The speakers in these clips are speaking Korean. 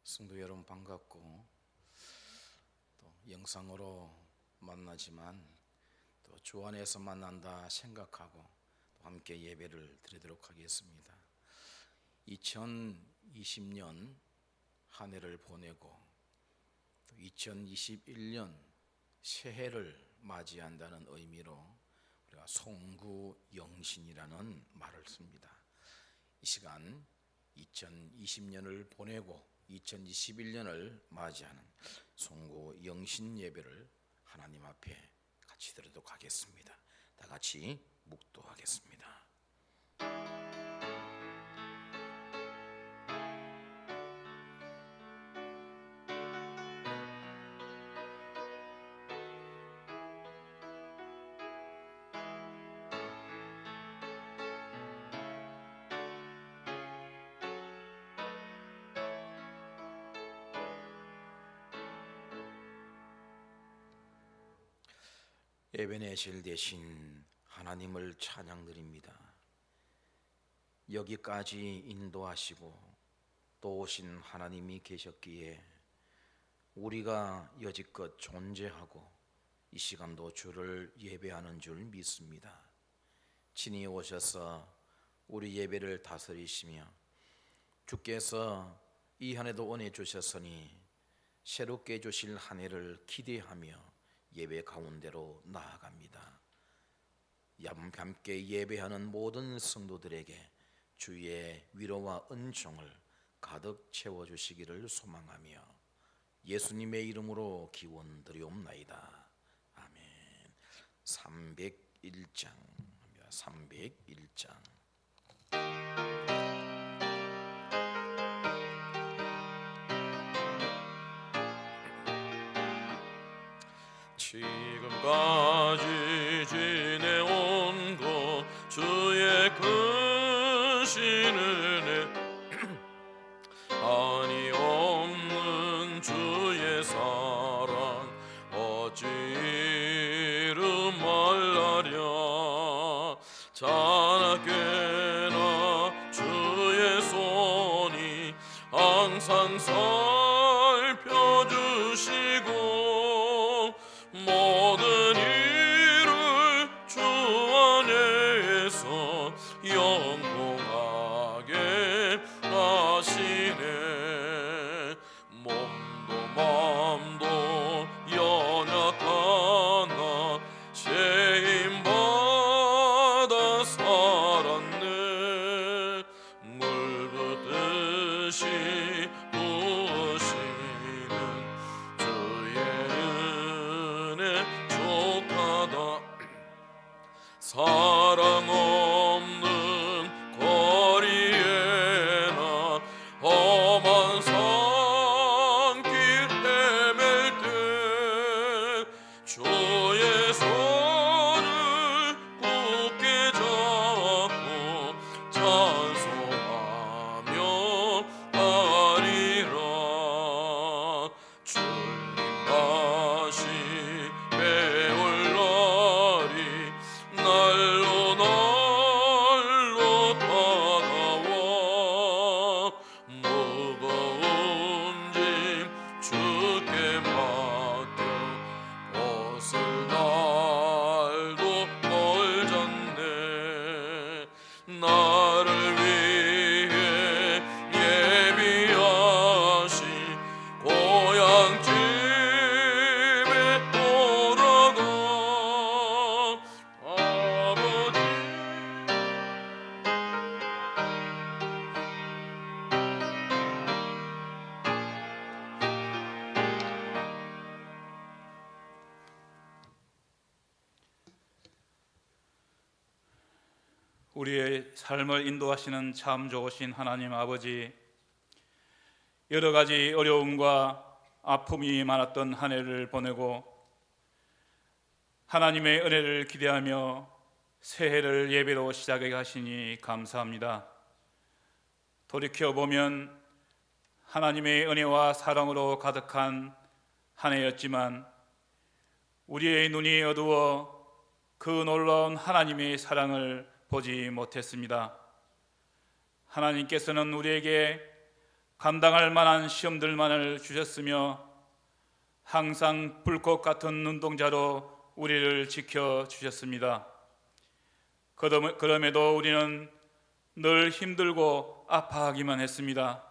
성도 여러분 반갑고, 또 영상으로 만나지만 또 주 안에서 만난다 생각하고 또 함께 예배를 드리도록 하겠습니다. 2020년 한 해를 보내고 또 2021년 새해를 맞이한다는 의미로 우리가 송구영신이라는 말을 씁니다. 이 시간 2020년을 보내고 2021년을 맞이하는 송구영신 예배를 하나님 앞에 같이 드리도록 하겠습니다. 다 같이 묵도하겠습니다. 에베네셀 되신 하나님을 찬양드립니다. 여기까지 인도하시고 또 오신 하나님이 계셨기에 우리가 여지껏 존재하고 이 시간도 주를 예배하는 줄 믿습니다. 친히 오셔서 우리 예배를 다스리시며 주께서 이 한 해도 은혜 주셨으니 새롭게 주실 한 해를 기대하며 예배 가운데로 나아갑니다. 함께 예배하는 모든 성도들에게 주의 위로와 은총을 가득 채워주시기를 소망하며 예수님의 이름으로 기원드리옵나이다. 아멘. 301장 301장. 지금까지 지내온 것 주의 크신 은혜 한이 없는 주의 사랑 어찌 이루 말하랴. 자나깨나 주의 손이 항상 살펴주시고 모든 일을 주 안에서 영공하게 하시네. 몸도 맘도 연약하나 죄인받아 살았네. 물 붓듯이 부으시는 주의 족하다. 사랑 없는 거리에나 험한 산길 헤맬 때 주의 손을 굳게 잡고 찬송하며 가리라. 주님 다시 배울 날이 날로 날로 다가와 무거운 짐 주께 맡겨 벗을 날도 멀졌네. 나를 위해 예비하신 고향집에 돌아가 아버지. 우리의 삶을 인도하시는 참 좋으신 하나님 아버지, 여러 가지 어려움과 아픔이 많았던 한 해를 보내고 하나님의 은혜를 기대하며 새해를 예배로 시작하게 하시니 감사합니다. 돌이켜보면 하나님의 은혜와 사랑으로 가득한 한 해였지만 우리의 눈이 어두워 그 놀라운 하나님의 사랑을 보지 못했습니다. 하나님께서는 우리에게 감당할 만한 시험들만을 주셨으며 항상 불꽃 같은 눈동자로 우리를 지켜주셨습니다. 그럼에도 우리는 늘 힘들고 아파하기만 했습니다.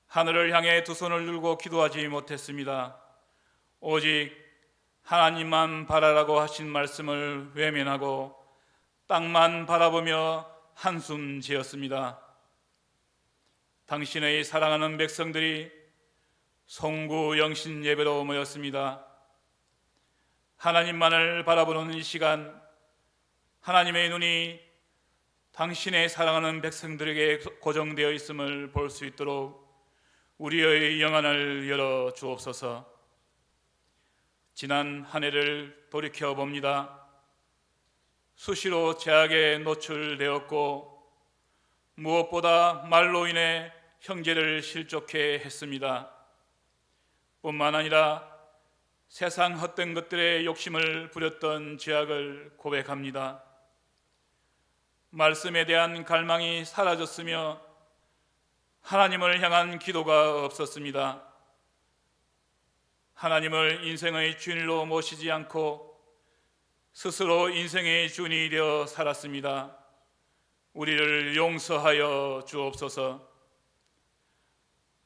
하늘을 향해 두 손을 들고 기도하지 못했습니다. 오직 하나님만 바라라고 하신 말씀을 외면하고 땅만 바라보며 한숨 지었습니다. 당신의 사랑하는 백성들이 송구 영신 예배로 모였습니다. 하나님만을 바라보는 이 시간, 하나님의 눈이 당신의 사랑하는 백성들에게 고정되어 있음을 볼 수 있도록 우리의 영안을 열어 주옵소서. 지난 한 해를 돌이켜 봅니다. 수시로 제약에 노출되었고 무엇보다 말로 인해 형제를 실족해 했습니다. 뿐만 아니라 세상 헛된 것들에 욕심을 부렸던 죄악을 고백합니다. 말씀에 대한 갈망이 사라졌으며 하나님을 향한 기도가 없었습니다. 하나님을 인생의 주인으로 모시지 않고 스스로 인생의 주인이 되어 살았습니다. 우리를 용서하여 주옵소서.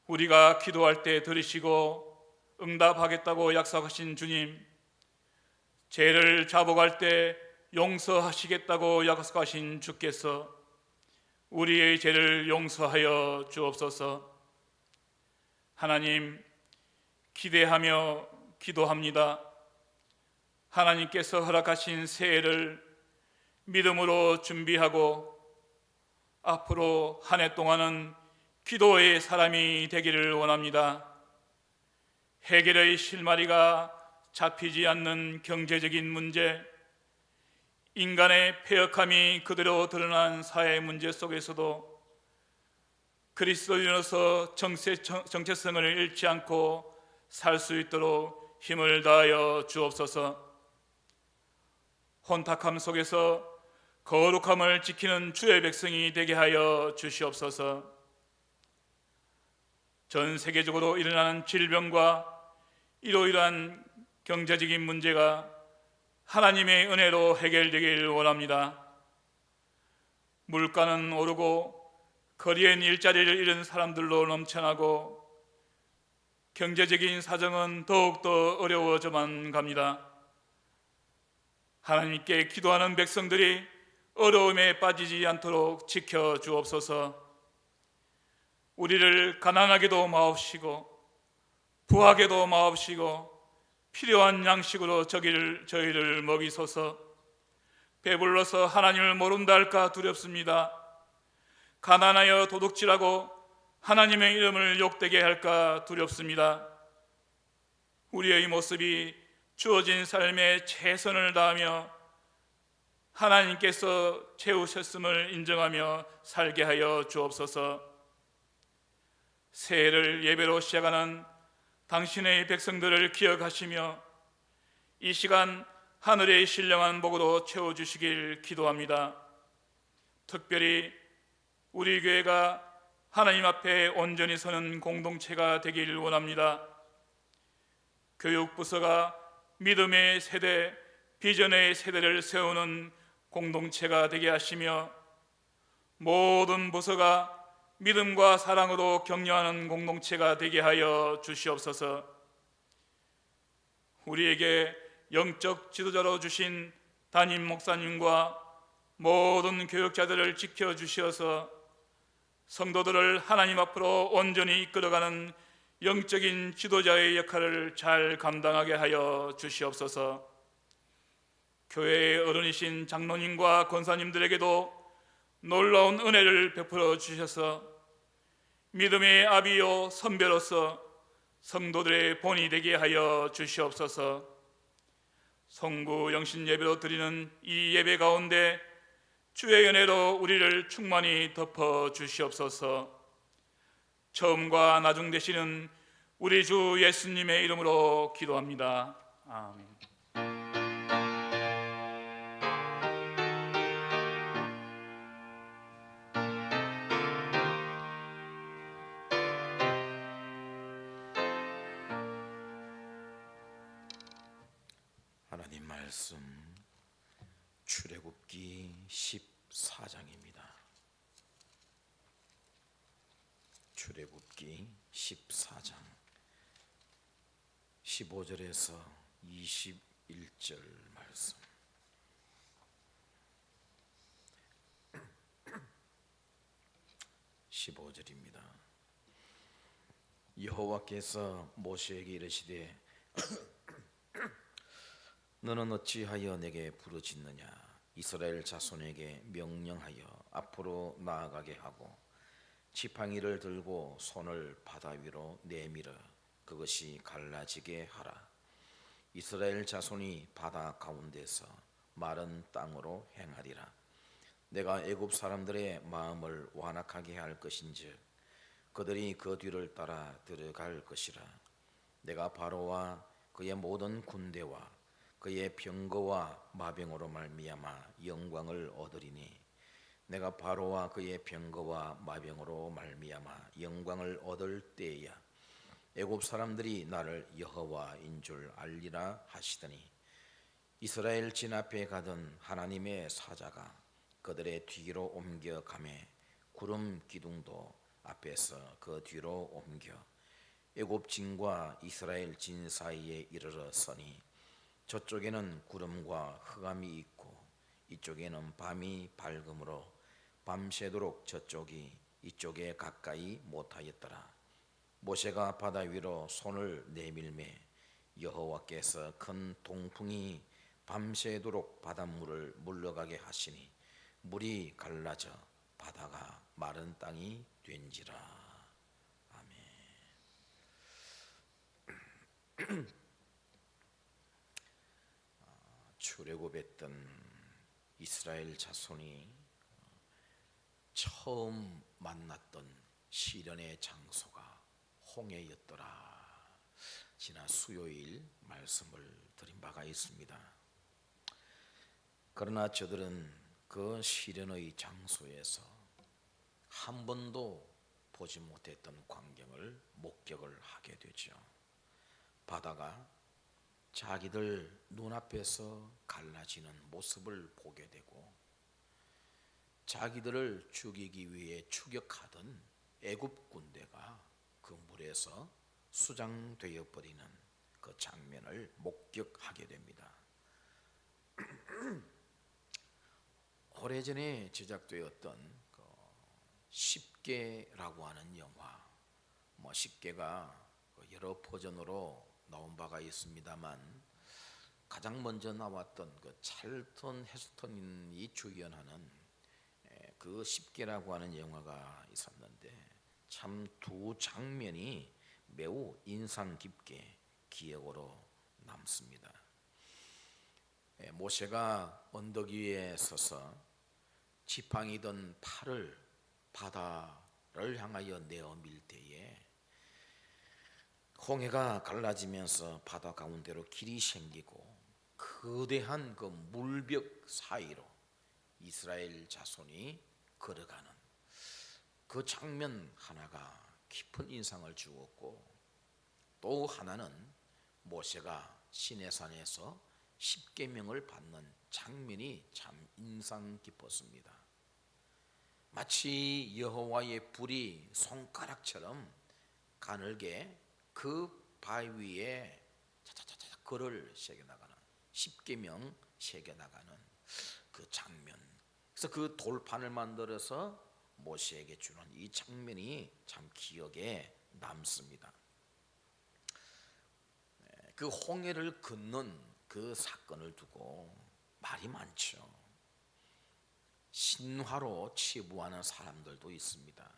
우리가 기도할 때 들으시고 응답하겠다고 약속하신 주님, 죄를 자복할 때 용서하시겠다고 약속하신 주께서 우리의 죄를 용서하여 주옵소서. 하나님, 기대하며 기도합니다. 하나님께서 허락하신 새해를 믿음으로 준비하고 앞으로 한 해 동안은 기도의 사람이 되기를 원합니다. 해결의 실마리가 잡히지 않는 경제적인 문제, 인간의 패역함이 그대로 드러난 사회 문제 속에서도 그리스도인으로서 정체성을 잃지 않고 살 수 있도록 힘을 다하여 주옵소서. 혼탁함 속에서 거룩함을 지키는 주의 백성이 되게 하여 주시옵소서. 전 세계적으로 일어나는 질병과 이러이러한 경제적인 문제가 하나님의 은혜로 해결되길 원합니다. 물가는 오르고 거리엔 일자리를 잃은 사람들로 넘쳐나고 경제적인 사정은 더욱더 어려워져만 갑니다. 하나님께 기도하는 백성들이 어려움에 빠지지 않도록 지켜주옵소서. 우리를 가난하게도 마옵시고 부하게도 마옵시고 필요한 양식으로 저희를 먹이소서. 배불러서 하나님을 모른다 할까 두렵습니다. 가난하여 도둑질하고 하나님의 이름을 욕되게 할까 두렵습니다. 우리의 모습이 주어진 삶에 최선을 다하며 하나님께서 채우셨음을 인정하며 살게 하여 주옵소서. 새해를 예배로 시작하는 당신의 백성들을 기억하시며 이 시간 하늘의 신령한 복으로 채워주시길 기도합니다. 특별히 우리 교회가 하나님 앞에 온전히 서는 공동체가 되길 원합니다. 교육부서가 믿음의 세대, 비전의 세대를 세우는 공동체가 되게 하시며 모든 부서가 믿음과 사랑으로 격려하는 공동체가 되게 하여 주시옵소서. 우리에게 영적 지도자로 주신 담임 목사님과 모든 교육자들을 지켜주시어서 성도들을 하나님 앞으로 온전히 이끌어가는 영적인 지도자의 역할을 잘 감당하게 하여 주시옵소서. 교회의 어른이신 장로님과 권사님들에게도 놀라운 은혜를 베풀어 주셔서 믿음의 아비요 선배로서 성도들의 본이 되게 하여 주시옵소서. 송구 영신 예배로 드리는 이 예배 가운데 주의 은혜로 우리를 충만히 덮어 주시옵소서. 처음과 나중 되시는 우리 주 예수님의 이름으로 기도합니다. 아멘. 말씀 출애굽기 14장입니다. 출애굽기 14장 15절에서 21절 말씀. (15절입니다) 여호와께서 모세에게 이르시되 너는 어찌하여 내게 부르짖느냐? 이스라엘 자손에게 명령하여 앞으로 나아가게 하고 지팡이를 들고 손을 바다 위로 내밀어 그것이 갈라지게 하라. 이스라엘 자손이 바다 가운데서 마른 땅으로 행하리라. 내가 애굽 사람들의 마음을 완악하게 할 것인즉 그들이 그 뒤를 따라 들어갈 것이라. 내가 바로와 그의 모든 군대와 그의 병거와 마병으로 말미암아 영광을 얻으리니 내가 바로와 그의 병거와 마병으로 말미암아 영광을 얻을 때야 애굽 사람들이 나를 여호와인 줄 알리라 하시더니 이스라엘 진 앞에 가던 하나님의 사자가 그들의 뒤로 옮겨 가매 구름 기둥도 앞에서 그 뒤로 옮겨 애굽 진과 이스라엘 진 사이에 이르러 서니 저쪽에는 구름과 흑암이 있고 이쪽에는 밤이 밝음으로 밤새도록 저쪽이 이쪽에 가까이 못하였더라. 모세가 바다 위로 손을 내밀매 여호와께서 큰 동풍이 밤새도록 바닷물을 물러가게 하시니 물이 갈라져 바다가 마른 땅이 된지라. 아멘. 출애굽했던 이스라엘 자손이 처음 만났던 시련의 장소가 홍해였더라. 지난 수요일 말씀을 드린 바가 있습니다. 그러나 저들은 그 시련의 장소에서 한 번도 보지 못했던 광경을 목격을 하게 되죠. 바다가 자기들 눈앞에서 갈라지는 모습을 보게 되고 자기들을 죽이기 위해 추격하던 애굽 군대가 그 물에서 수장되어 버리는 그 장면을 목격하게 됩니다. 오래전에 제작되었던 그 십계라고 하는 영화, 십계가 여러 버전으로 나온 바가 있습니다만 가장 먼저 나왔던 그 찰턴 헤스턴이 주연하는 그 십계라고 하는 영화가 있었는데 참 두 장면이 매우 인상 깊게 기억으로 남습니다. 모세가 언덕 위에 서서 지팡이던 팔을 바다를 향하여 내어 밀 때에 홍해가 갈라지면서 바다 가운데로 길이 생기고 거대한 그 물벽 사이로 이스라엘 자손이 걸어가는 그 장면 하나가 깊은 인상을 주었고 또 하나는 모세가 시내산에서 십계명을 받는 장면이 참 인상 깊었습니다. 마치 여호와의 불이 손가락처럼 가늘게 그 바위에 차차차차 글을 새겨나가는 십계명 새겨나가는 그 장면. 그래서 그 돌판을 만들어서 모세에게 주는 이 장면이 참 기억에 남습니다. 그 홍해를 건넌 그 사건을 두고 말이 많죠. 신화로 치부하는 사람들도 있습니다.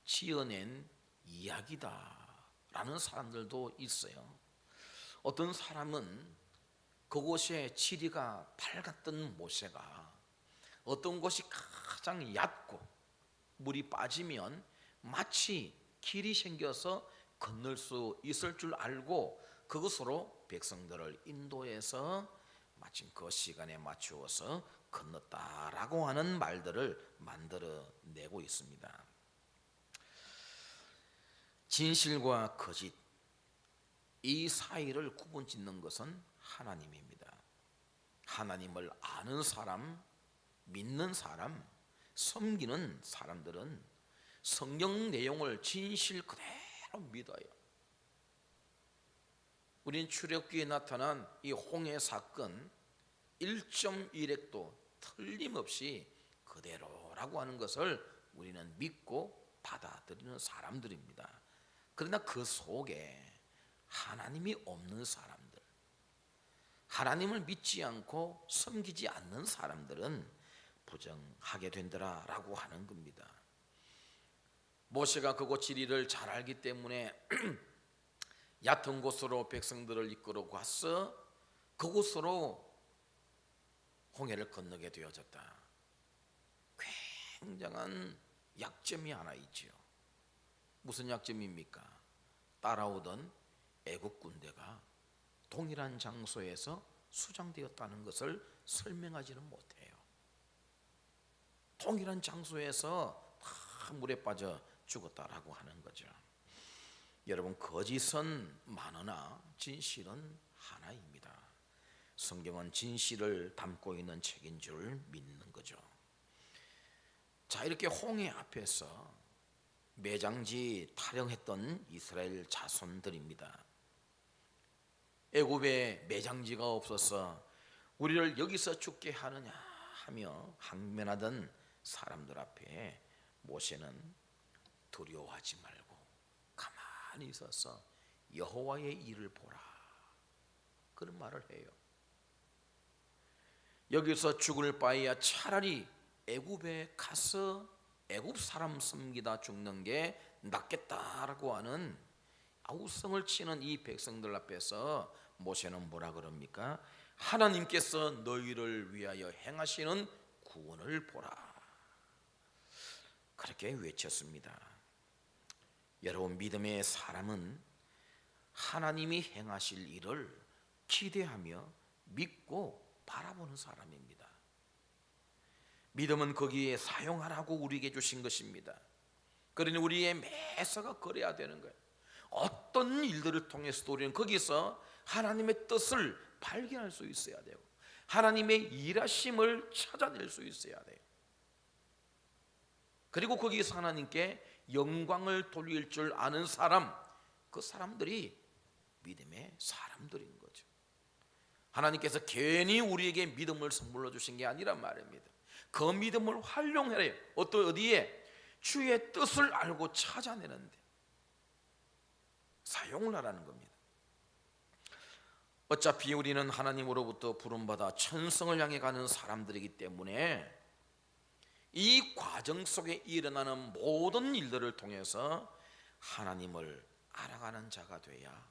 지어낸 이야기다라는 사람들도 있어요. 어떤 사람은 그곳에 지리가 밝았던 모세가 어떤 곳이 가장 얕고 물이 빠지면 마치 길이 생겨서 건널 수 있을 줄 알고 그것으로 백성들을 인도해서 마침 그 시간에 맞추어서 건넜다라고 하는 말들을 만들어내고 있습니다. 진실과 거짓 이 사이를 구분짓는 것은 하나님입니다. 하나님을 아는 사람, 믿는 사람, 섬기는 사람들은 성경 내용을 진실 그대로 믿어요. 우린 출애굽기에 나타난 이 홍해 사건 1.1획도 틀림없이 그대로라고 하는 것을 우리는 믿고 받아들이는 사람들입니다. 그러나 그 속에 하나님이 없는 사람들, 하나님을 믿지 않고 섬기지 않는 사람들은 부정하게 된다라고 하는 겁니다. 모세가 그곳 지리를 잘 알기 때문에 얕은 곳으로 백성들을 이끌어 가서 그곳으로 홍해를 건너게 되어졌다. 굉장한 약점이 하나 있지요. 무슨 약점입니까? 따라오던 애국 군대가 동일한 장소에서 수장되었다는 것을 설명하지는 못해요. 동일한 장소에서 다 물에 빠져 죽었다라고 하는 거죠. 여러분, 거짓은 많으나 진실은 하나입니다. 성경은 진실을 담고 있는 책인 줄 믿는 거죠. 자, 이렇게 홍해 앞에서 매장지 타령했던 이스라엘 자손들입니다. 애굽에 매장지가 없어서 우리를 여기서 죽게 하느냐 하며 항변하던 사람들 앞에 모세는 두려워하지 말고 가만히 있어서 여호와의 일을 보라, 그런 말을 해요. 여기서 죽을 바에야 차라리 애굽에 가서 애굽 사람 섬기다 죽는 게 낫겠다라고 하는 아우성을 치는 이 백성들 앞에서 모세는 뭐라 그럽니까? 하나님께서 너희를 위하여 행하시는 구원을 보라, 그렇게 외쳤습니다. 여러분, 믿음의 사람은 하나님이 행하실 일을 기대하며 믿고 바라보는 사람입니다. 믿음은 거기에 사용하라고 우리에게 주신 것입니다. 그러니 우리의 매사가 그래야 되는 거예요. 어떤 일들을 통해서도 우리는 거기서 하나님의 뜻을 발견할 수 있어야 돼요. 하나님의 일하심을 찾아낼 수 있어야 돼요. 그리고 거기서 하나님께 영광을 돌릴 줄 아는 사람, 그 사람들이 믿음의 사람들인 거죠. 하나님께서 괜히 우리에게 믿음을 선물로 주신 게 아니란 말입니다. 그 믿음을 활용해야 해요. 어디에? 주의 뜻을 알고 찾아내는데 사용을 하라는 겁니다. 어차피 우리는 하나님으로부터 부름받아 천성을 향해 가는 사람들이기 때문에 이 과정 속에 일어나는 모든 일들을 통해서 하나님을 알아가는 자가 돼야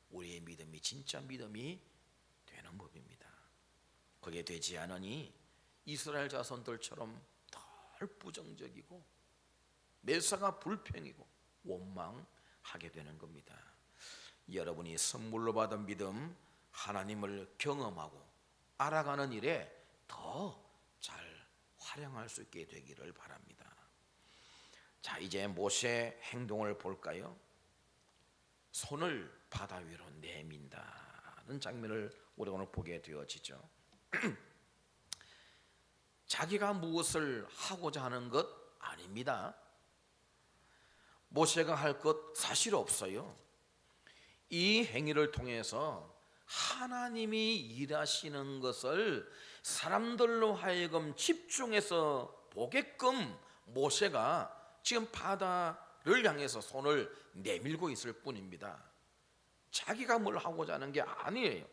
우리의 믿음이 진짜 믿음이 되는 법입니다. 그게 되지 않으니 이스라엘 자손들처럼 덜 부정적이고 매사가 불평이고 원망하게 되는 겁니다. 여러분이 선물로 받은 믿음, 하나님을 경험하고 알아가는 일에 더 잘 활용할 수 있게 되기를 바랍니다. 자, 이제 모세의 행동을 볼까요? 손을 바다 위로 내민다는 장면을 우리가 오늘 보게 되어지죠. 자기가 무엇을 하고자 하는 것 아닙니다. 모세가 할 것 사실 없어요. 이 행위를 통해서 하나님이 일하시는 것을 사람들로 하여금 집중해서 보게끔 모세가 지금 바다를 향해서 손을 내밀고 있을 뿐입니다. 자기가 뭘 하고자 하는 게 아니에요.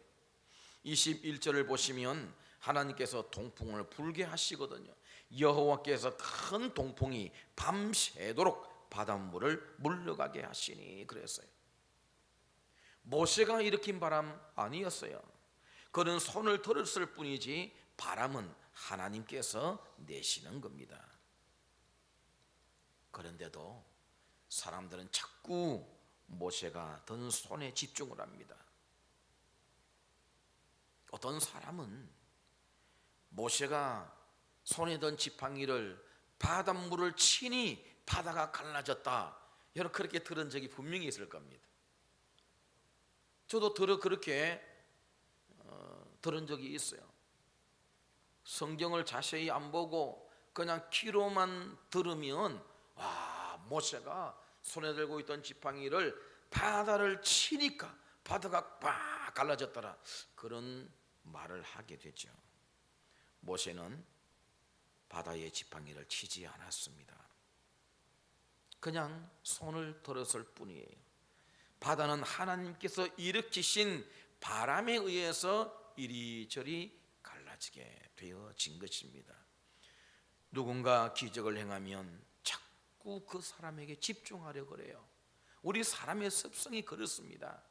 21절을 보시면 하나님께서 동풍을 불게 하시거든요. 여호와께서 큰 동풍이 밤새도록 바닷물을 물러가게 하시니 그랬어요. 모세가 일으킨 바람 아니었어요. 그는 손을 들었을 뿐이지 바람은 하나님께서 내시는 겁니다. 그런데도 사람들은 자꾸 모세가 든 손에 집중을 합니다. 어떤 사람은 모세가 손에 든 지팡이를 바닷물을 치니 바다가 갈라졌다, 여러분 그렇게 들은 적이 분명히 있을 겁니다. 저도 그렇게 들은 적이 있어요. 성경을 자세히 안 보고 그냥 귀로만 들으면 모세가 손에 들고 있던 지팡이를 바다를 치니까 바다가 빡 갈라졌더라, 그런 말을 하게 되죠. 모세는 바다의 지팡이를 치지 않았습니다. 그냥 손을 들었을 뿐이에요. 바다는 하나님께서 일으키신 바람에 의해서 이리저리 갈라지게 되어진 것입니다. 누군가 기적을 행하면 자꾸 그 사람에게 집중하려 그래요. 우리 사람의 습성이 그렇습니다.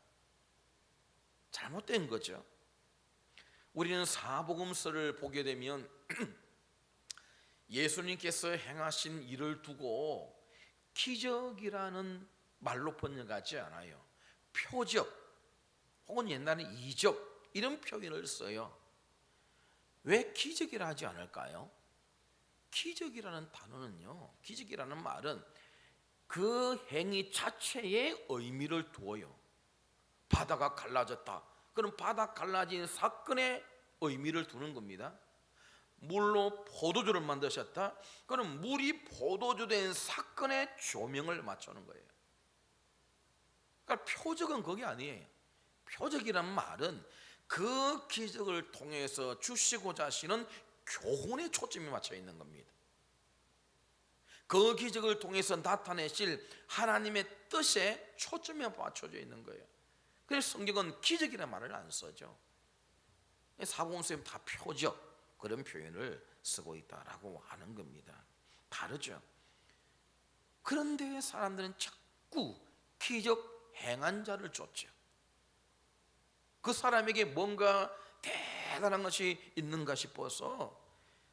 잘못된 거죠. 우리는 사복음서를 보게 되면 예수님께서 행하신 일을 두고 기적이라는 말로 번역하지 않아요. 표적 혹은 옛날에 이적, 이런 표현을 써요. 왜 기적이라 하지 않을까요? 기적이라는 단어는요, 기적이라는 말은 그 행위 자체에 의미를 두어요. 바다가 갈라졌다, 그럼 바다 갈라진 사건에 의미를 두는 겁니다. 물로 포도주를 만드셨다, 그럼 물이 포도주 된 사건에 조명을 맞추는 거예요. 그러니까 표적은 그게 아니에요. 표적이란 말은 그 기적을 통해서 주시고자 하시는 교훈에 초점이 맞춰 있는 겁니다. 그 기적을 통해서 나타내실 하나님의 뜻에 초점이 맞춰져 있는 거예요. 그래서 성경은 기적이라는 말을 안 쓰죠. 사복음서에 다 표적, 그런 표현을 쓰고 있다라고 하는 겁니다. 다르죠. 그런데 사람들은 자꾸 기적 행한 자를 쫓죠. 그 사람에게 뭔가 대단한 것이 있는가 싶어서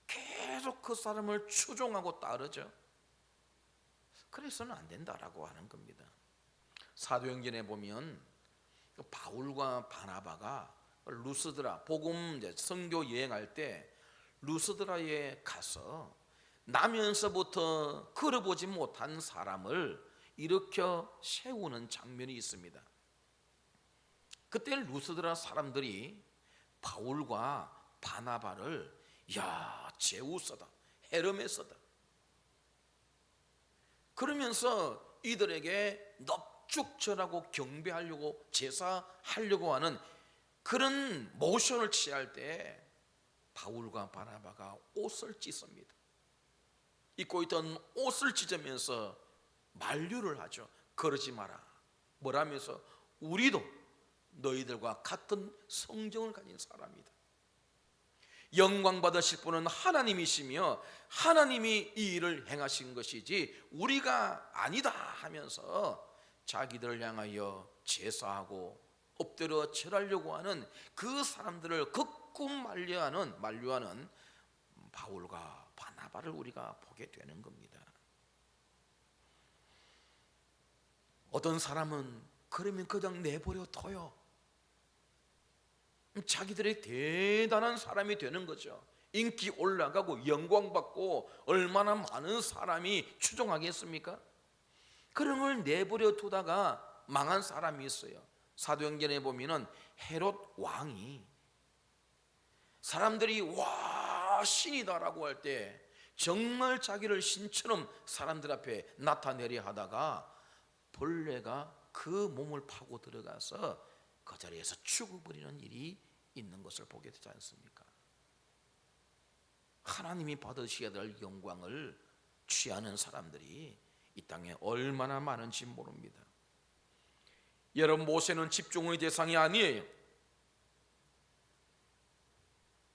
계속 그 사람을 추종하고 따르죠. 그래서는 안 된다라고 하는 겁니다. 사도행전에 보면 바울과 바나바가 루스드라 복음 선교 여행할 때 루스드라에 가서 나면서부터 걸어보지 못한 사람을 일으켜 세우는 장면이 있습니다. 그때 루스드라 사람들이 바울과 바나바를 제우스다, 헤르메스다, 그러면서 이들에게 넙죽절하고 경배하려고 제사하려고 하는 그런 모션을 취할 때 바울과 바나바가 옷을 찢습니다. 입고 있던 옷을 찢으면서 만류를 하죠. 그러지 마라. 뭐라면서? 우리도 너희들과 같은 성정을 가진 사람이다. 영광 받으실 분은 하나님이시며 하나님이 이 일을 행하신 것이지 우리가 아니다 하면서 자기들을 향하여 제사하고 엎드려 절하려고 하는 그 사람들을 극구 만류하는 바울과 바나바를 우리가 보게 되는 겁니다. 어떤 사람은 그러면 그냥 내버려 둬요. 자기들이 대단한 사람이 되는 거죠. 인기 올라가고 영광 받고 얼마나 많은 사람이 추종하겠습니까? 그런 걸 내버려 두다가 망한 사람이 있어요. 사도행전에 보면은 헤롯 왕이 사람들이 와 신이다라고 할 때 정말 자기를 신처럼 사람들 앞에 나타내려 하다가 벌레가 그 몸을 파고 들어가서 그 자리에서 죽어버리는 일이 있는 것을 보게 되지 않습니까? 하나님이 받으셔야 될 영광을 취하는 사람들이 이 땅에 얼마나 많은지 모릅니다. 여러분, 모세는 집중의 대상이 아니에요.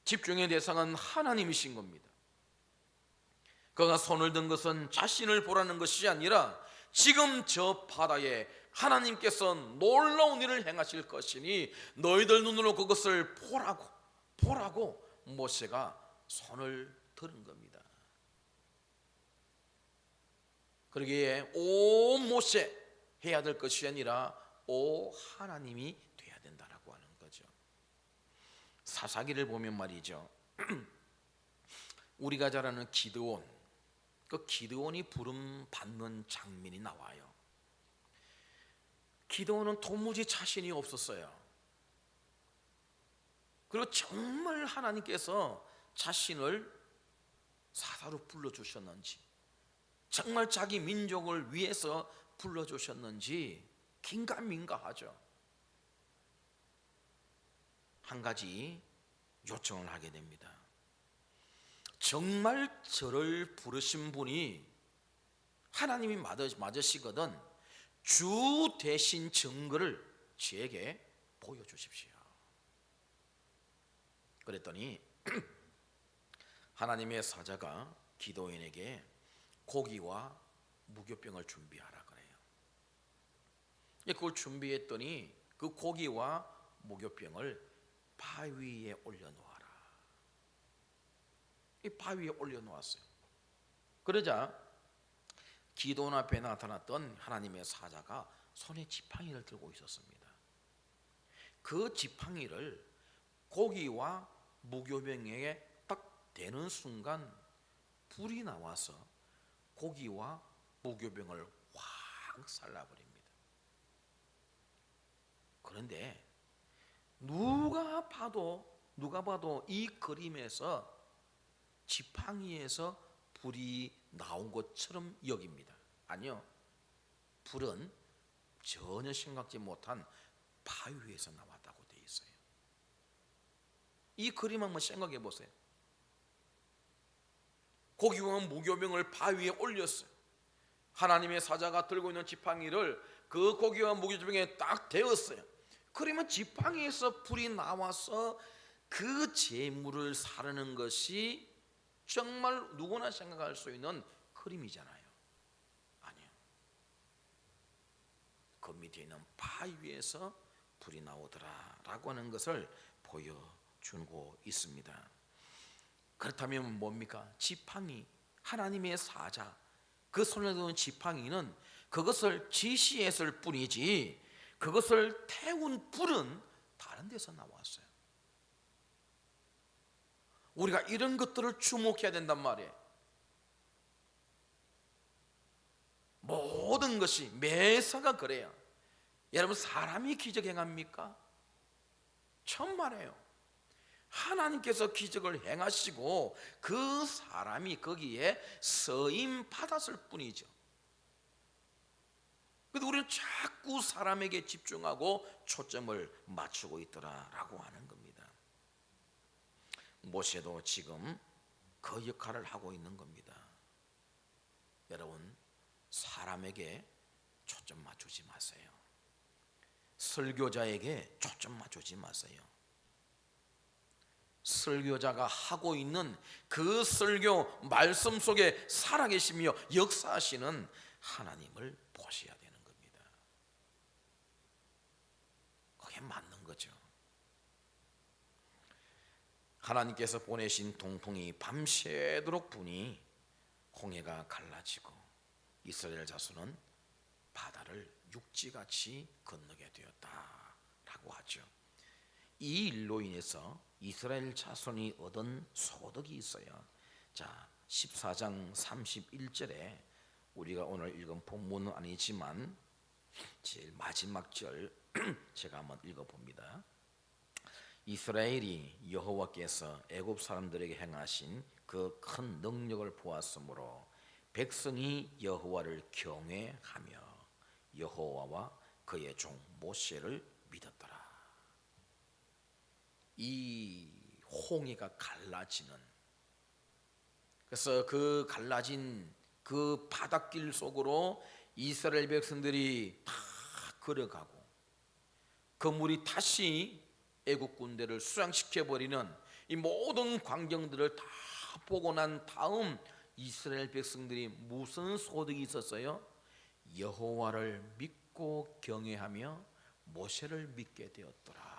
집중의 대상은 하나님이신 겁니다. 그가 손을 든 것은 자신을 보라는 것이 아니라 지금 저 바다에 하나님께서 놀라운 일을 행하실 것이니 너희들 눈으로 그것을 보라고 모세가 손을 들은 겁니다. 그러기에 오 모세 해야 될 것이 아니라 오 하나님이 돼야 된다라고 하는 거죠. 사사기를 보면 말이죠, 우리가 잘 아는 기드온, 그 기드온이 부름 받는 장면이 나와요. 기드온은 도무지 자신이 없었어요. 그리고 정말 하나님께서 자신을 사사로 불러주셨는지, 정말 자기 민족을 위해서 불러주셨는지 긴가민가하죠. 한 가지 요청을 하게 됩니다. 정말 저를 부르신 분이 하나님이 맞으시거든 주 대신 증거를 저에게 보여주십시오. 그랬더니 하나님의 사자가 기도인에게 고기와 무교병을 준비하라 그래요. 그걸 준비했더니 그 고기와 무교병을 바위에 올려놓아라. 이 바위에 올려놓았어요. 그러자 기도원 앞에 나타났던 하나님의 사자가 손에 지팡이를 들고 있었습니다. 그 지팡이를 고기와 무교병에게 딱 대는 순간 불이 나와서 고기와 무교병을 확 살라버립니다. 그런데 누가 봐도 이 그림에서 지팡이에서 불이 나온 것처럼 여깁니다. 아니요, 불은 전혀 생각지 못한 바위 위에서 나왔다고 되어 있어요. 이 그림 한번 생각해 보세요. 고기와 무교병을 바위에 올렸어요. 하나님의 사자가 들고 있는 지팡이를 그 고기와 무교병에 딱 대었어요. 그러면 지팡이에서 불이 나와서 그 재물을 사르는 것이 정말 누구나 생각할 수 있는 그림이잖아요. 아니요, 그 밑에 있는 바위 위에서 불이 나오더라라고 하는 것을 보여주고 있습니다. 그렇다면 뭡니까? 지팡이, 하나님의 사자, 그 손에 든 지팡이는 그것을 지시했을 뿐이지 그것을 태운 불은 다른 데서 나왔어요. 우리가 이런 것들을 주목해야 된단 말이에요. 모든 것이 매사가 그래요. 여러분, 사람이 기적 행합니까? 천만에요. 하나님께서 기적을 행하시고 그 사람이 거기에 서임 받았을 뿐이죠. 그런데 우리는 자꾸 사람에게 집중하고 초점을 맞추고 있더라라고 하는 겁니다. 모세도 지금 그 역할을 하고 있는 겁니다. 여러분, 사람에게 초점 맞추지 마세요. 설교자에게 초점 맞추지 마세요. 설교자가 하고 있는 그 설교 말씀 속에 살아계시며 역사하시는 하나님을 보셔야 되는 겁니다. 그게 맞는 거죠. 하나님께서 보내신 동풍이 밤새도록 부니 홍해가 갈라지고 이스라엘 자손은 바다를 육지같이 건너게 되었다라고 하죠. 이 일로 인해서 이스라엘 자손이 얻은 소득이 있어요. 자, 14장 31절에 우리가 오늘 읽은 본문은 아니지만 제일 마지막 절 제가 한번 읽어봅니다. 이스라엘이 여호와께서 애굽 사람들에게 행하신 그 큰 능력을 보았으므로 백성이 여호와를 경외하며 여호와와 그의 종 모세를 믿었더라. 이 홍해가 갈라지는, 그래서 그 갈라진 그 바닷길 속으로 이스라엘 백성들이 다 걸어가고 그 물이 다시 애국 군대를 수장시켜 버리는 이 모든 광경들을 다 보고 난 다음 이스라엘 백성들이 무슨 소득이 있었어요? 여호와를 믿고 경외하며 모세를 믿게 되었더라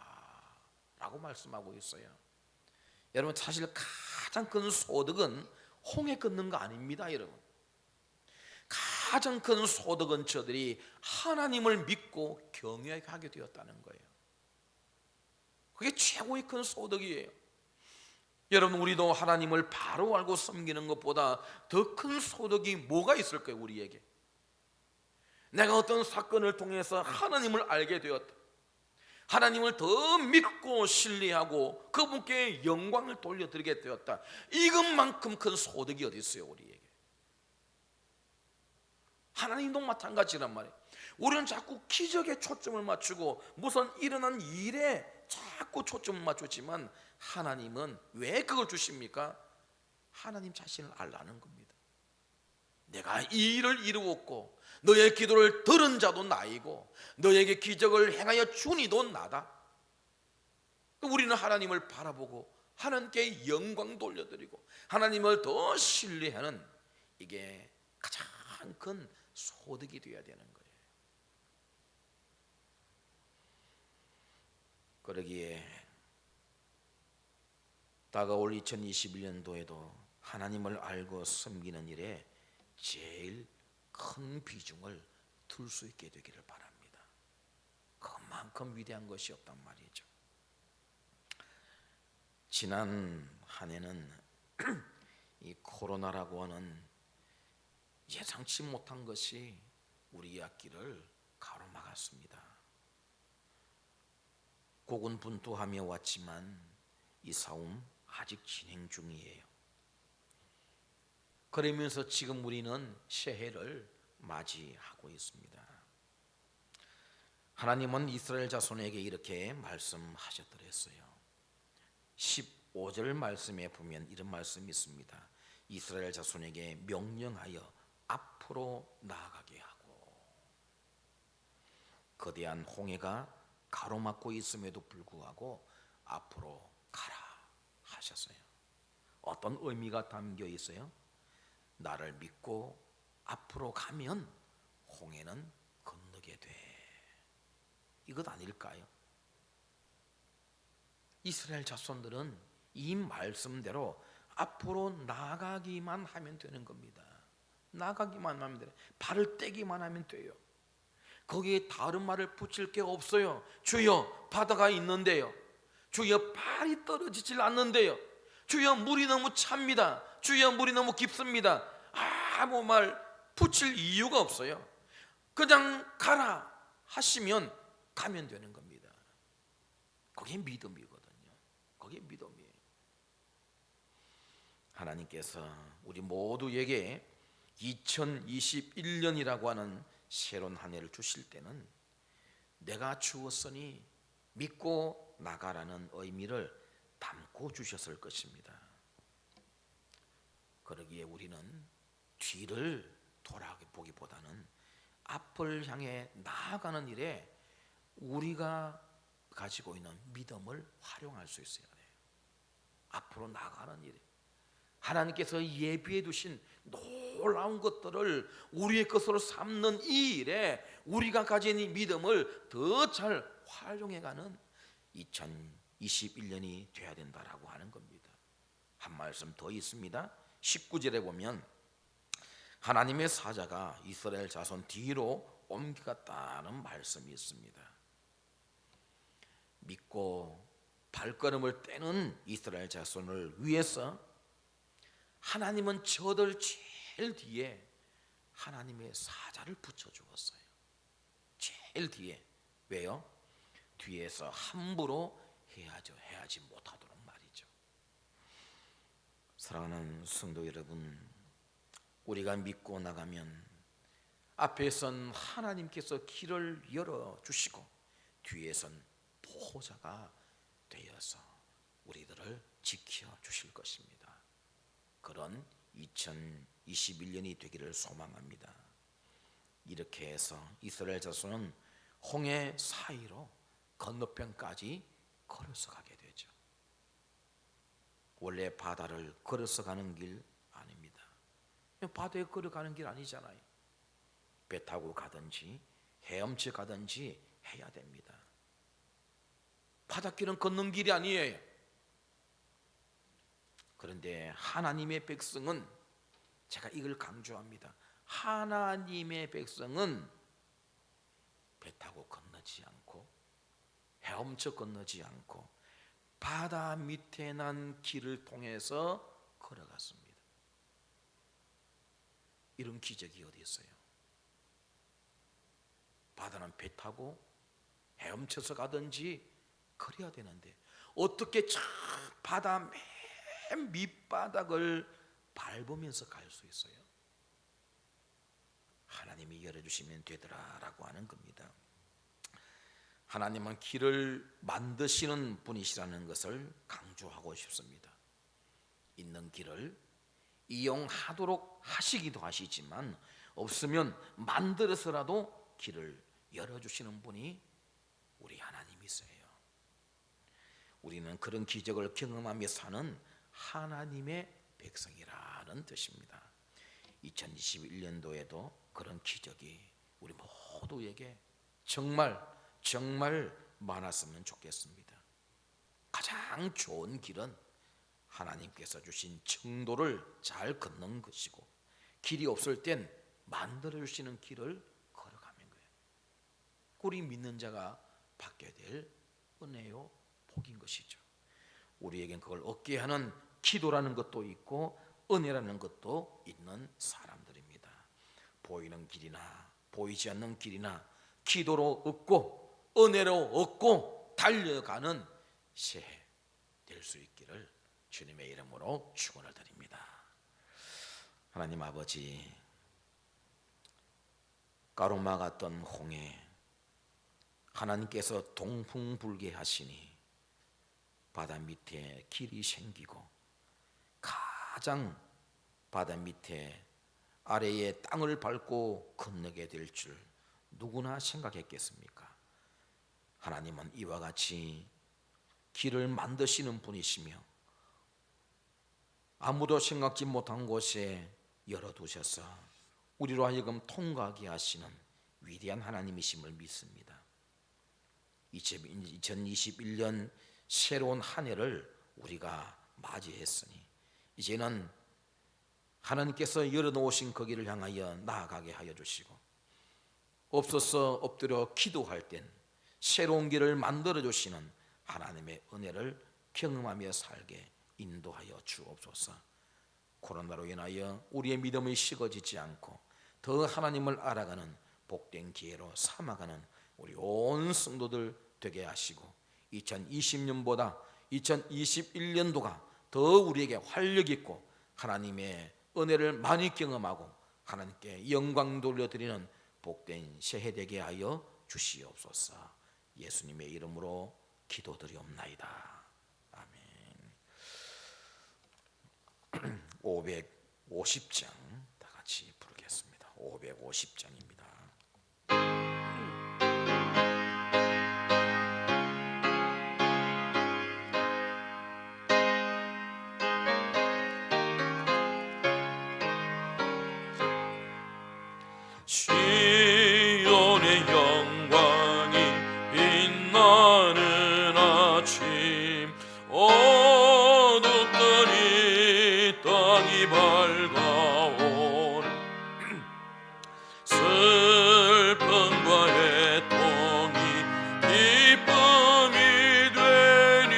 라고 말씀하고 있어요. 여러분, 사실 가장 큰 소득은 홍해 걷는 거 아닙니다. 여러분, 가장 큰 소득은 저들이 하나님을 믿고 경외하게 되었다는 거예요. 그게 최고의 큰 소득이에요. 여러분, 우리도 하나님을 바로 알고 섬기는 것보다 더 큰 소득이 뭐가 있을까요? 우리에게 내가 어떤 사건을 통해서 하나님을 알게 되었다, 하나님을 더 믿고 신뢰하고 그분께 영광을 돌려드리게 되었다. 이것만큼 큰 소득이 어디 있어요 우리에게. 하나님도 마찬가지란 말이에요. 우리는 자꾸 기적에 초점을 맞추고 무슨 일어난 일에 자꾸 초점을 맞추지만 하나님은 왜 그걸 주십니까? 하나님 자신을 알라는 겁니다. 내가 이 일을 이루었고 너의 기도를 들은 자도 나이고 너에게 기적을 행하여 준 이도 나다. 우리는 하나님을 바라보고 하나님께 영광 돌려드리고 하나님을 더 신뢰하는 이게 가장 큰 소득이 되어야 되는 거예요. 그러기에 다가올 2021년도에도 하나님을 알고 섬기는 일에 제일 큰 비중을 둘 수 있게 되기를 바랍니다. 그만큼 위대한 것이 없단 말이죠. 지난 한 해는 이 코로나라고 하는 예상치 못한 것이 우리 앞길을 가로막았습니다. 고군분투하며 왔지만 이 싸움 아직 진행 중이에요. 그러면서 지금 우리는 새해를 맞이하고 있습니다. 하나님은 이스라엘 자손에게 이렇게 말씀하셨더랬어요. 15절 말씀에 보면 이런 말씀이 있습니다. 이스라엘 자손에게 명령하여 앞으로 나아가게 하고, 거대한 홍해가 가로막고 있음에도 불구하고 앞으로 가라 하셨어요. 어떤 의미가 담겨 있어요? 나를 믿고 앞으로 가면 홍해는 건너게 돼. 이것 아닐까요? 이스라엘 자손들은 이 말씀대로 앞으로 나가기만 하면 되는 겁니다. 나가기만 하면 돼요. 발을 떼기만 하면 돼요. 거기에 다른 말을 붙일 게 없어요. 주여 바다가 있는데요. 주여 발이 떨어지질 않는데요. 주여 물이 너무 찹니다. 주여 물이 너무 깊습니다. 아무 말 붙일 이유가 없어요. 그냥 가라 하시면 가면 되는 겁니다. 그게 믿음이거든요. 그게 믿음이에요. 하나님께서 우리 모두에게 2021년이라고 하는 새로운 한 해를 주실 때는 내가 주었으니 믿고 나가라는 의미를 담고 주셨을 것입니다. 그러기에 우리는 뒤를 돌아보기보다는 앞을 향해 나아가는 일에 우리가 가지고 있는 믿음을 활용할 수 있어야 돼요. 앞으로 나아가는 일에 하나님께서 예비해 두신 놀라운 것들을 우리의 것으로 삼는 이 일에 우리가 가진 이 믿음을 더 잘 활용해가는 2021년이 돼야 된다라고 하는 겁니다. 한 말씀 더 있습니다. 19절에 보면 하나님의 사자가 이스라엘 자손 뒤로 옮겨갔다는 말씀이 있습니다. 믿고 발걸음을 떼는 이스라엘 자손을 위해서 하나님은 저들 제일 뒤에 하나님의 사자를 붙여주었어요. 제일 뒤에. 왜요? 뒤에서 함부로 해하지 못하도록 말이죠. 사랑하는 성도 여러분, 우리가 믿고 나가면 앞에선 하나님께서 길을 열어주시고 뒤에선 보호자가 되어서 우리들을 지켜주실 것입니다. 그런 2021년이 되기를 소망합니다. 이렇게 해서 이스라엘 자손은 홍해 사이로 건너편까지 걸어서 가게 되죠. 원래 바다를 걸어서 가는 길 아닙니다. 바다에 걸어가는 길 아니잖아요. 배 타고 가든지 헤엄쳐 가든지 해야 됩니다. 바닷길은 걷는 길이 아니에요. 그런데 하나님의 백성은, 제가 이걸 강조합니다. 하나님의 백성은 배 타고 건너지 않고 헤엄쳐 건너지 않고 바다 밑에 난 길을 통해서 걸어갔습니다. 이런 기적이 어디 있어요? 바다는 배 타고 헤엄쳐서 가든지 그래야 되는데 어떻게 저 바다 맨 밑바닥을 밟으면서 갈 수 있어요? 하나님이 열어주시면 되더라라고 하는 겁니다. 하나님은 길을 만드시는 분이시라는 것을 강조하고 싶습니다. 있는 길을 이용하도록 하시기도 하시지만 없으면 만들어서라도 길을 열어주시는 분이 우리 하나님이세요. 우리는 그런 기적을 경험하며 사는 하나님의 백성이라는 뜻입니다. 2021년도에도 그런 기적이 우리 모두에게 정말 많았으면 좋겠습니다. 가장 좋은 길은 하나님께서 주신 정도를 잘 걷는 것이고, 길이 없을 땐 만들어 주시는 길을 걸어가는 거예요. 우리 믿는 자가 받게 될 은혜요 복인 것이죠. 우리에겐 그걸 얻게 하는 기도라는 것도 있고 은혜라는 것도 있는 사람들입니다. 보이는 길이나 보이지 않는 길이나 기도로 얻고 은혜로 얻고 달려가는 새해 될 수 있기를 주님의 이름으로 축원을 드립니다. 하나님 아버지, 가로마 같던 홍해 하나님께서 동풍불게 하시니 바다 밑에 길이 생기고 가장 바다 밑에 아래에 땅을 밟고 건너게 될 줄 누구나 생각했겠습니까? 하나님은 이와 같이 길을 만드시는 분이시며 아무도 생각지 못한 곳에 열어두셔서 우리로 하여금 통과하게 하시는 위대한 하나님이심을 믿습니다. 2021년 새로운 한 해를 우리가 맞이했으니 이제는 하나님께서 열어놓으신 그 길을 향하여 나아가게 하여 주시고, 없어서 엎드려 기도할 땐 새로운 길을 만들어 주시는 하나님의 은혜를 경험하며 살게 인도하여 주옵소서. 코로나로 인하여 우리의 믿음이 식어지지 않고 더 하나님을 알아가는 복된 기회로 삼아가는 우리 온 성도들 되게 하시고, 2020년보다 2021년도가 더 우리에게 활력 있고 하나님의 은혜를 많이 경험하고 하나님께 영광 돌려드리는 복된 새해 되게 하여 주시옵소서. 예수님의 이름으로 기도드리옵나이다. 아멘. 550장 다 같이 부르겠습니다. 550장입니다. 시온의 영광이 빛나는 아침, 어둡던 이 땅이 밝아온 슬픔과 애통이 기쁨이 되니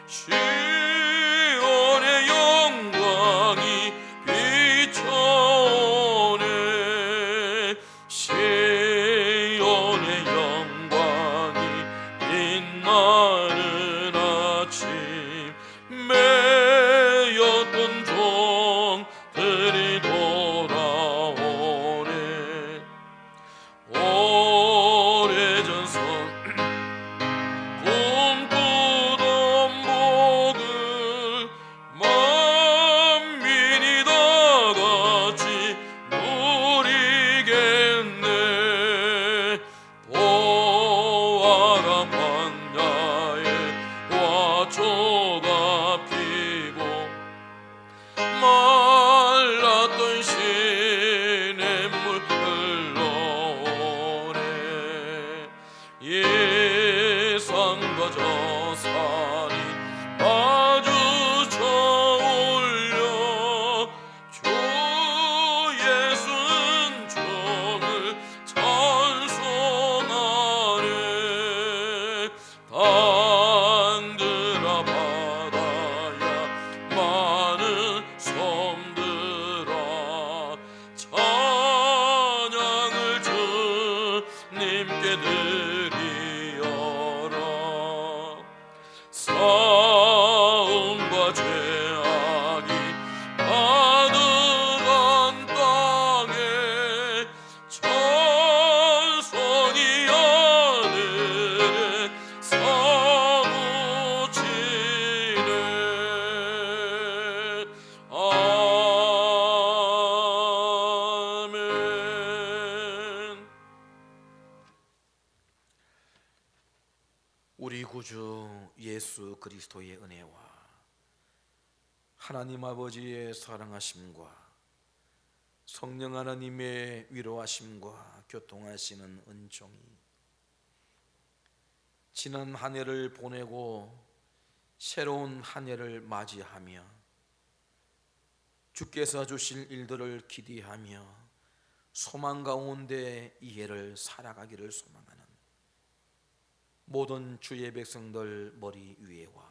시온의 영광이 비춰오네. 우리 구주 예수 그리스도의 은혜와 하나님 아버지의 사랑하심과 성령 하나님의 위로하심과 교통하시는 은총이 지난 한 해를 보내고 새로운 한 해를 맞이하며 주께서 주실 일들을 기대하며 소망 가운데 이 해를 살아가기를 소망하는 모든 주의 백성들 머리 위에와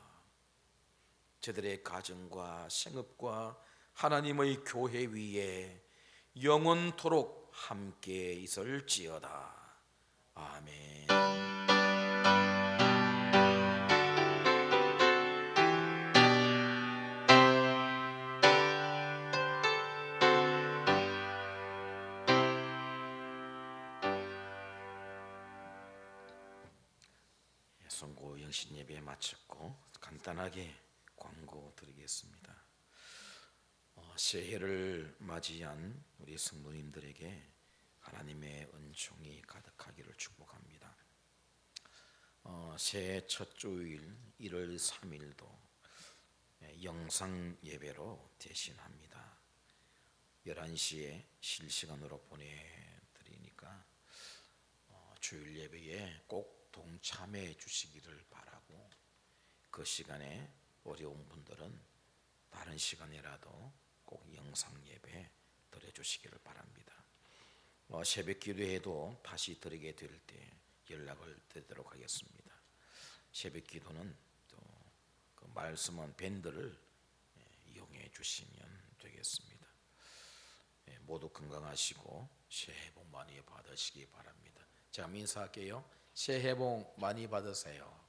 저들의 가정과 생업과 하나님의 교회 위에 영원토록 함께 있을지어다. 아멘. 선고 영신 예배 마쳤고 간단하게 광고 드리겠습니다. 새해를 맞이한 우리 성도님들에게 하나님의 은총이 가득하기를 축복합니다. 새해 첫 주일 1월 3일도 영상 예배로 대신합니다. 11시에 실시간으로 보내드리니까 주일 예배에 꼭 동참해 주시기를 바라고, 그 시간에 어려운 분들은 다른 시간이라도 꼭 영상 예배 드려주시기를 바랍니다. 새벽 기도에도 다시 드리게 될 때 연락을 드리도록 하겠습니다. 새벽 기도는 또 그 말씀은 밴드를 이용해 주시면 되겠습니다. 모두 건강하시고 새해 복 많이 받으시기 바랍니다. 자, 인사할게요. 새해 복 많이 받으세요.